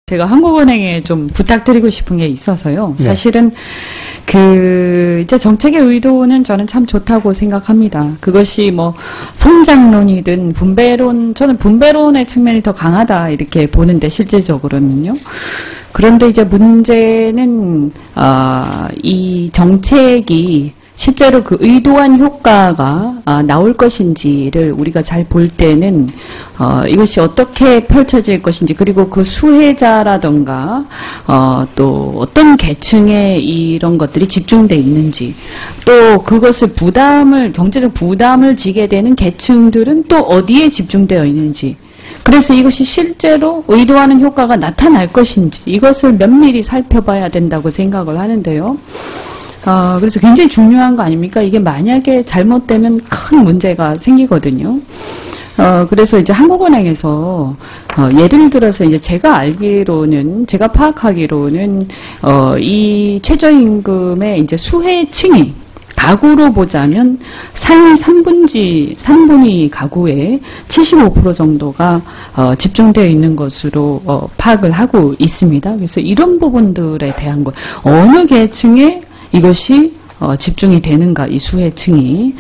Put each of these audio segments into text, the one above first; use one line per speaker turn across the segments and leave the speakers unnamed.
제가 한국은행에 좀 부탁드리고 싶은 게 있어서요.
네.
사실은 이제 정책의 의도는 저는 참 좋다고 생각합니다. 그것이 뭐 성장론이든 분배론, 저는 분배론의 측면이 더 강하다 이렇게 보는데 실질적으로는요. 그런데 이제 문제는 이 정책이 실제로 그 의도한 효과가 나올 것인지를 우리가 잘 볼 때는 이것이 어떻게 펼쳐질 것인지, 그리고 그 수혜자라던가 또 어떤 계층에 이런 것들이 집중돼 있는지, 또 그것을 경제적 부담을 지게 되는 계층들은 또 어디에 집중되어 있는지, 그래서 이것이 실제로 의도하는 효과가 나타날 것인지, 이것을 면밀히 살펴봐야 된다고 생각을 하는데요. 그래서 굉장히 중요한 거 아닙니까? 이게 만약에 잘못되면 큰 문제가 생기거든요. 그래서 이제 한국은행에서, 예를 들어서 이제 제가 파악하기로는, 이 최저임금의 이제 수혜층이, 가구로 보자면 상위 3분위 가구에 75% 정도가 집중되어 있는 것으로 파악을 하고 있습니다. 그래서 이런 부분들에 대한 어느 계층에 이것이 집중이 되는가, 이 수혜층이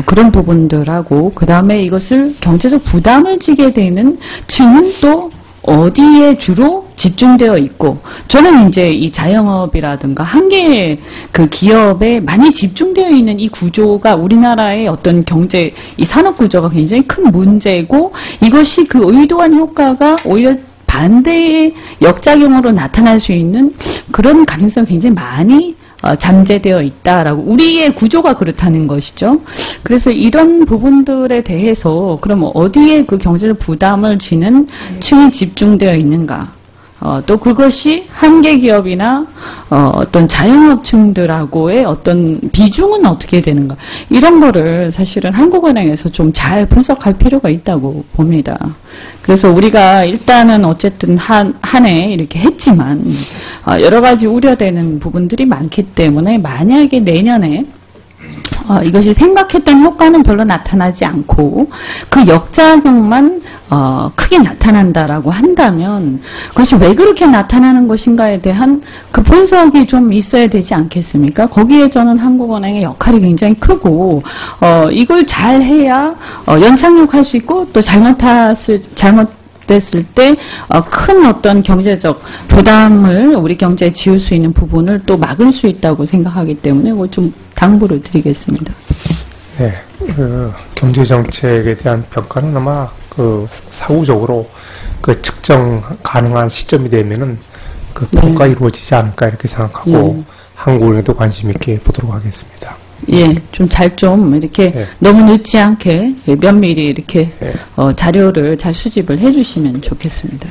그런 부분들하고, 그 다음에 이것을 경제적 부담을 지게 되는 층은 또 어디에 주로 집중되어 있고, 저는 이제 이 자영업이라든가 한 개의 그 기업에 많이 집중되어 있는 이 구조가 우리나라의 어떤 경제, 이 산업 구조가 굉장히 큰 문제고, 이것이 그 의도한 효과가 오히려 반대의 역작용으로 나타날 수 있는 그런 가능성이 굉장히 많이 잠재되어 있다라고, 우리의 구조가 그렇다는 것이죠. 그래서 이런 부분들에 대해서 그럼 어디에 그 경제적 부담을 지는 층이 집중되어 있는가, 또 그것이 한계 기업이나 어떤 자영업층들하고의 어떤 비중은 어떻게 되는가, 이런 거를 사실은 한국은행에서 좀 잘 분석할 필요가 있다고 봅니다. 그래서 우리가 일단은 어쨌든 한 해 이렇게 했지만 여러 가지 우려되는 부분들이 많기 때문에, 만약에 내년에 이것이 생각했던 효과는 별로 나타나지 않고 그 역작용만 크게 나타난다라고 한다면, 그것이 왜 그렇게 나타나는 것인가에 대한 그 분석이 좀 있어야 되지 않겠습니까? 거기에 저는 한국은행의 역할이 굉장히 크고, 이걸 잘 해야 연착륙할 수 있고, 또 잘못됐을 때 큰 어떤 경제적 부담을 우리 경제에 지을 수 있는 부분을 또 막을 수 있다고 생각하기 때문에 좀 당부를 드리겠습니다.
네, 경제 정책에 대한 평가는 아마 사후적으로 측정 가능한 시점이 되면은 평가 이루어지지 않을까 이렇게 생각하고, 한국은행도 관심 있게 보도록 하겠습니다.
예, 좀 이렇게 너무 늦지 않게 면밀히 이렇게 자료를 잘 수집을 해주시면 좋겠습니다.